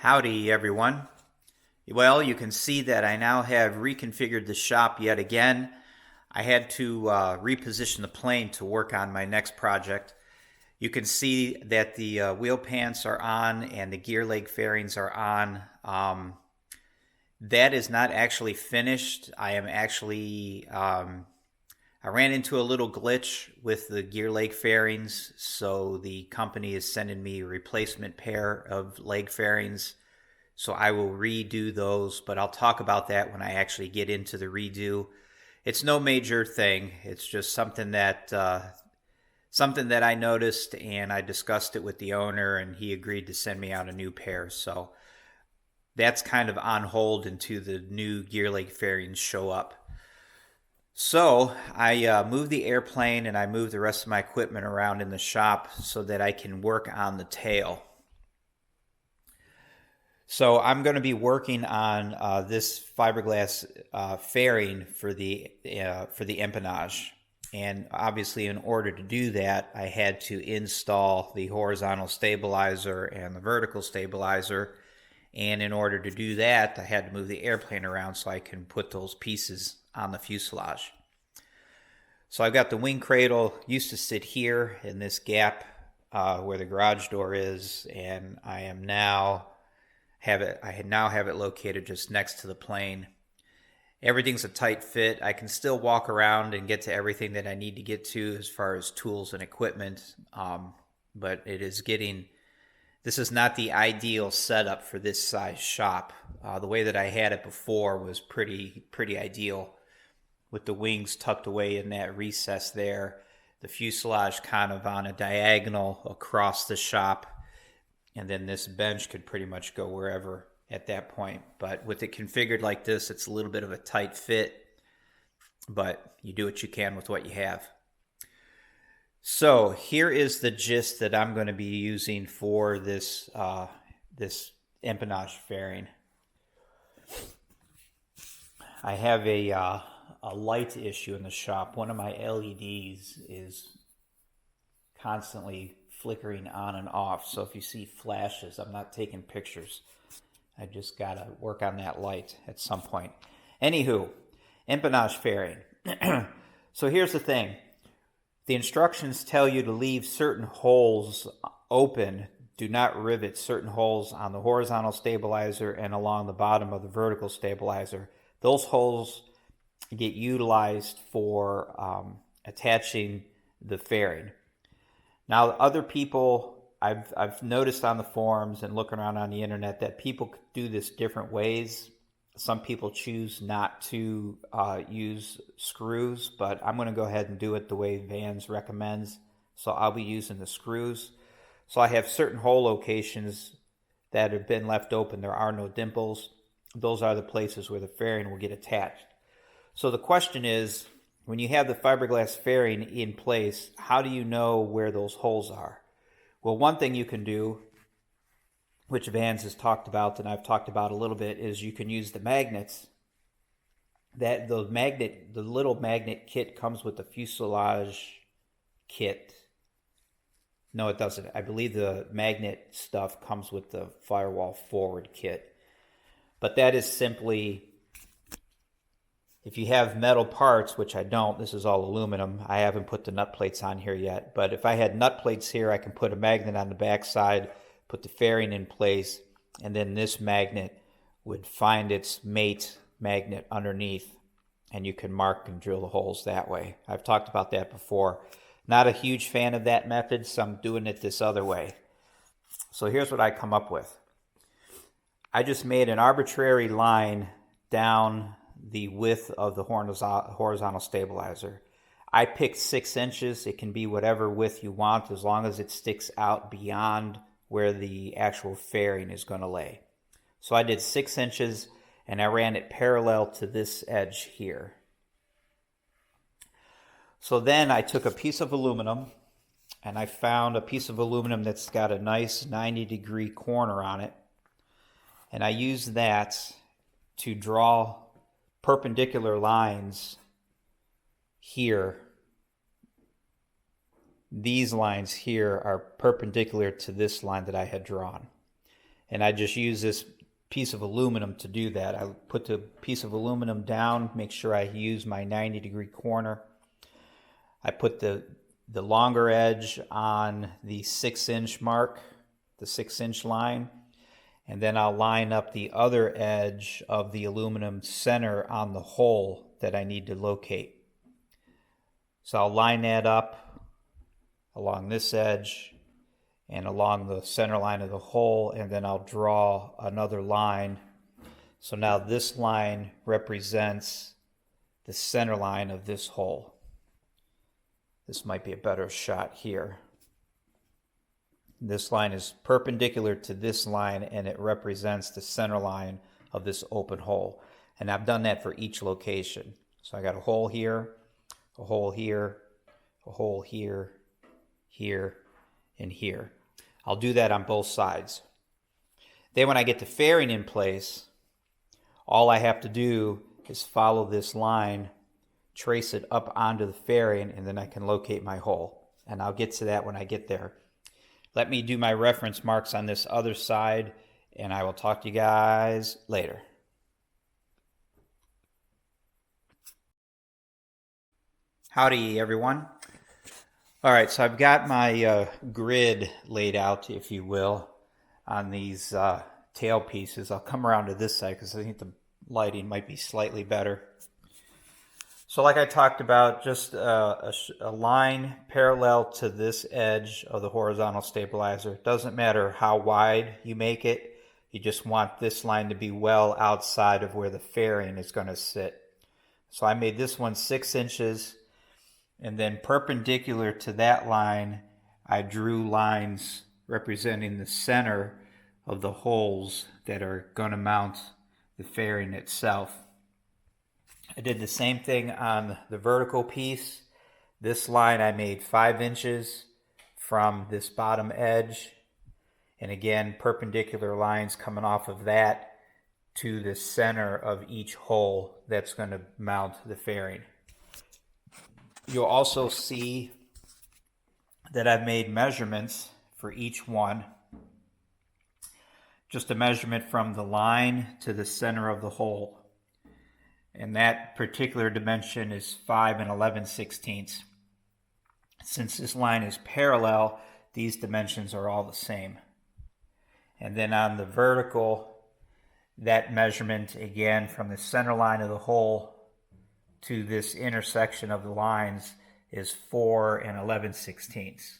Howdy everyone. Well, you can see that I now have reconfigured the shop yet again. I had to reposition the plane to work on my next project. You can see that the wheel pants are on and the gear leg fairings are on. That is not actually finished. I ran into a little glitch with the gear leg fairings, so the company is sending me a replacement pair of leg fairings. So I will redo those, but I'll talk about that when I actually get into the redo. It's no major thing. It's just something that I noticed, and I discussed it with the owner, and he agreed to send me out a new pair. So that's kind of on hold until the new gear leg fairings show up. So I moved the airplane and I moved the rest of my equipment around in the shop so that I can work on the tail. So I'm going to be working on this fiberglass fairing for the empennage, and obviously, in order to do that, I had to install the horizontal stabilizer and the vertical stabilizer. And in order to do that, I had to move the airplane around so I can put those pieces on the fuselage. So I've got the wing cradle, used to sit here in this gap where the garage door is, and I now have it located just next to the plane. Everything's a tight fit. I can still walk around and get to everything that I need to get to as far as tools and equipment, but this is not the ideal setup for this size shop. The way that I had it before was pretty ideal, with the wings tucked away in that recess there, the fuselage kind of on a diagonal across the shop, and then this bench could pretty much go wherever at that point. But with it configured like this, it's a little bit of a tight fit, but you do what you can with what you have. So here is the gist that I'm going to be using for this empennage fairing. I have a light issue in the shop. One of my LEDs is constantly flickering on and off. So if you see flashes, I'm not taking pictures. I just got to work on that light at some point. Anywho, empennage fairing. So here's the thing. The instructions tell you to leave certain holes open. Do not rivet certain holes on the horizontal stabilizer and along the bottom of the vertical stabilizer. Those holes get utilized for attaching the fairing. Now, other people, I've noticed on the forums and looking around on the internet that people do this different ways. Some people choose not to use screws, but I'm going to go ahead and do it the way Vans recommends. So I'll be using the screws. So I have certain hole locations that have been left open. There are no dimples. Those are the places where the fairing will get attached. So the question is, when you have the fiberglass fairing in place, how do you know where those holes are? Well, one thing you can do, which Vans has talked about and I've talked about a little bit, is you can use the magnets. The little magnet kit comes with the fuselage kit. No, it doesn't. I believe the magnet stuff comes with the firewall forward kit. But that is simply, if you have metal parts, which I don't, this is all aluminum. I haven't put the nut plates on here yet. But if I had nut plates here, I can put a magnet on the back side, put the fairing in place, and then this magnet would find its mate magnet underneath, and you can mark and drill the holes that way. I've talked about that before. Not a huge fan of that method, so I'm doing it this other way. So here's what I come up with. I just made an arbitrary line down the width of the horizontal stabilizer. I picked 6 inches. It can be whatever width you want as long as it sticks out beyond where the actual fairing is going to lay. So I did 6 inches and I ran it parallel to this edge here. So then I took a piece of aluminum and I found a piece of aluminum that's got a nice 90-degree corner on it. And I used that to draw perpendicular lines here. These lines here are perpendicular to this line that I had drawn. And I just use this piece of aluminum to do that. I put the piece of aluminum down, make sure I use my 90-degree corner. I put the longer edge on the 6-inch mark, the 6-inch line, and then I'll line up the other edge of the aluminum center on the hole that I need to locate. So I'll line that up along this edge and along the center line of the hole, and then I'll draw another line. So now this line represents the center line of this hole. This might be a better shot here. This line is perpendicular to this line, and it represents the center line of this open hole. And I've done that for each location. So I got a hole here, a hole here, a hole here, here, and here. I'll do that on both sides. Then when I get the fairing in place, all I have to do is follow this line, trace it up onto the fairing, and then I can locate my hole. And I'll get to that when I get there. Let me do my reference marks on this other side, and I will talk to you guys later. Howdy, everyone. All right, so I've got my grid laid out, if you will, on these tail pieces. I'll come around to this side because I think the lighting might be slightly better. So like I talked about, just a line parallel to this edge of the horizontal stabilizer. It doesn't matter how wide you make it. You just want this line to be well outside of where the fairing is going to sit. So I made this one 6 inches, and then perpendicular to that line, I drew lines representing the center of the holes that are going to mount the fairing itself. I did the same thing on the vertical piece. This line I made 5 inches from this bottom edge. And again, perpendicular lines coming off of that to the center of each hole that's going to mount the fairing. You'll also see that I've made measurements for each one. Just a measurement from the line to the center of the hole. And that particular dimension is 5 11/16. Since this line is parallel, these dimensions are all the same. And then on the vertical, that measurement again from the center line of the hole to this intersection of the lines is 4 11/16.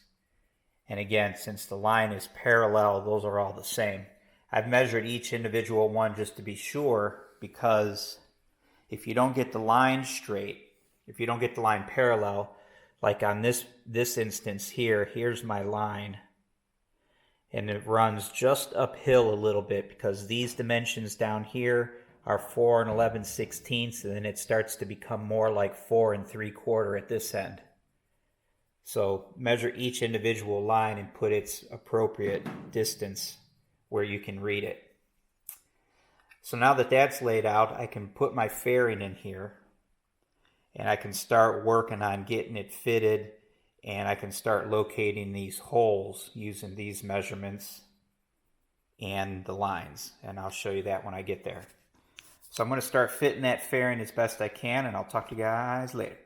And again, since the line is parallel, those are all the same. I've measured each individual one just to be sure, because if you don't get the line straight, if you don't get the line parallel, like on this instance here, here's my line, and it runs just uphill a little bit because these dimensions down here are 4 11/16, and then it starts to become more like 4 3/4 at this end. So measure each individual line and put its appropriate distance where you can read it. So now that that's laid out, I can put my fairing in here, and I can start working on getting it fitted, and I can start locating these holes using these measurements and the lines, and I'll show you that when I get there. So I'm going to start fitting that fairing as best I can, and I'll talk to you guys later.